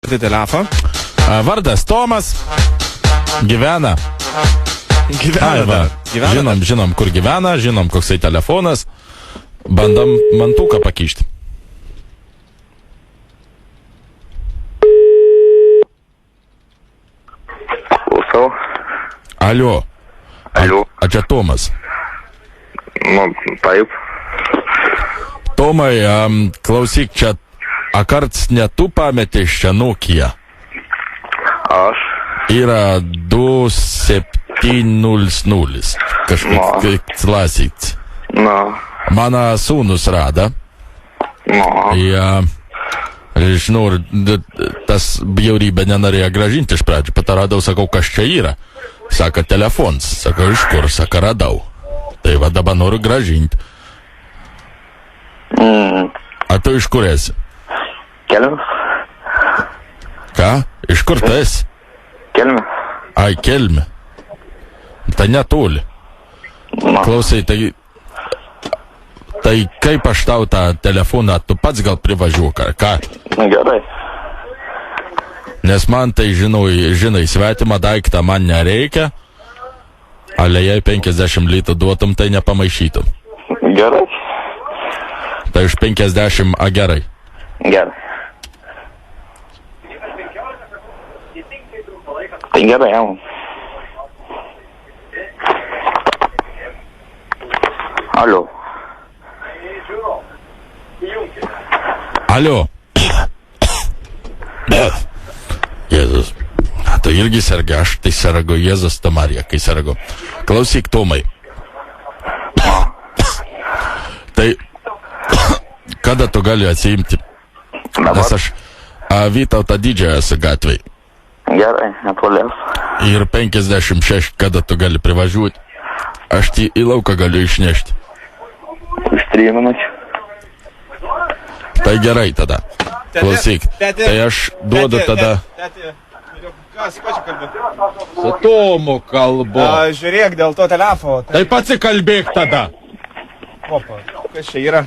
Telefą. Vardas Tomas. Gyvena. Žinom, kur gyvena, žinom, koksai telefonas. Bandam mantuką pakišti. Klausau. Alio. Alio. A čia Tomas. Nu, taip. Tomai, klausyk, čia akarts ne tu pametė šią Nokia. Aš. Yra 2700. Kažkaip klasik. Na. Mano sūnus rada. Na. Ja, žinau, tas bjaurybė nenorėjo gražinti iš pradžių. Pataradau, sakau, kas čia yra. Saka, telefons. Sakau, iš kur? Saka, radau. Tai va dabar noriu gražinti. A tu iš kur esi? Kelmė. Ką? Iš kur tu esi? Kelmė. Ai, Kelmė. Tai netoli. Na. Klausai, tai kaip aš tau tą telefoną, tu pats gal privažiuok, ar ką? Na, gerai. Nes man tai, žinai, svetimą daiktą man nereikia, ale jei 50 litų duotum, tai nepamaišytum. Gerai. Tai iš 50, a gerai. Gerai. Tai gerai, jau. Alio. Alio. Jėzus. Tai irgi serga, aš tai sergu, Jėzus ta Marija, kai sergu. Klausyk, Tomai. Tai kada tu gali atsiimti? Nes aš Vytautą Didžiąją esu gatvėj. Gerai, netolės. Ir 56, kada tu gali privažiuoti. Aš į lauką galiu išnešti. Už 3 minučių. Tai gerai tada. Klausyk, tai aš duodu tada... Kas čia kalbė? Su Tomu kalbu. Žiūrėk dėl to telefo. Tai pasikalbėk tada. Opa, kas čia yra?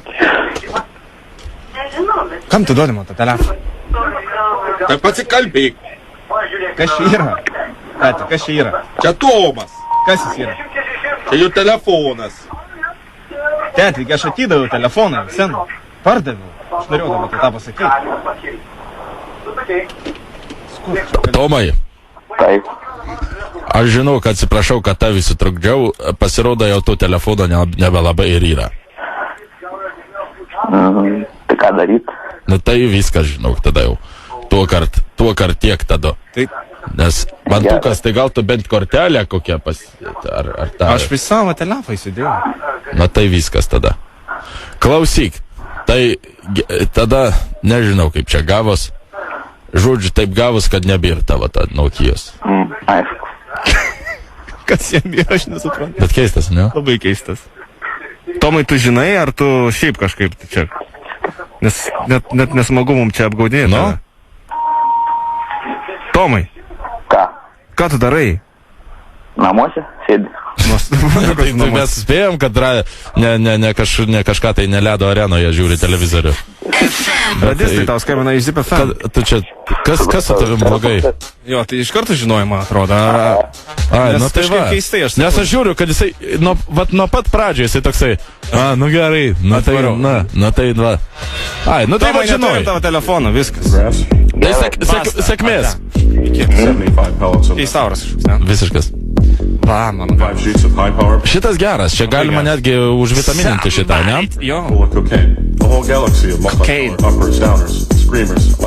Kam tu duodi man tą telefoną? Tai pasikalbėk. Kas čia yra? Tati, kas čia yra? Čia Tomas. Kas jis yra? Čia jų telefonas. Tati, aš atidaviau telefoną, sen. Pardaviau. Aš norėjau dabar tą pasakyti. Tomai. Taip. Aš žinau, kad atsiprašau, kad tavį sutrukdžiau. Pasirodo, jau to telefono nebelabai ir yra. Tai ką daryti? Nu tai viskas, žinau, tada jau. Tuo kart tiek tada. Tai... Nes mantukas, tai gal tu bent kortelę kokią ar tą... Aš vis savo telefą įsidėjau. Na tai viskas tada. Klausyk, tai tada nežinau kaip čia gavos. Žodžiu, taip gavos, kad nebėra tavo tą Nokijos. Aišku. Kas jam yra, aš nesuprantu. Bet keistas, ne? Labai keistas. Tomai, tu žinai, ar tu šiaip kažkaip čia? Nes net nesmagu mums čia apgaudinėti. Nu? Tomai. Ką? Ką tu darai? Namuose sėdi. Tai mes spėjom, kad ne kažką tai neledo arenoje žiūri televizorių. Radistai tau skambina iš ZIP FM. Tu čia, kas su tavim blogai? Jo, tai iš karto žinojai, man atrodo. Ai, nu tai va. Keistai, aš Nes aš žiūriu, kad jisai, nuo pat pradžio jisai toksai, nu gerai, nu tai va. Ai, nu tai va žinojai. Tomai, tavo telefoną, viskas. Tai sėkmės. Keistauras kažkoks, ne? Visiškas. Va, mano. Šitas geras, čia galima netgi užvitamininti šitą, ne? Jo. Cocaine. The whole galaxy of multicolored uppers, downers, screamers.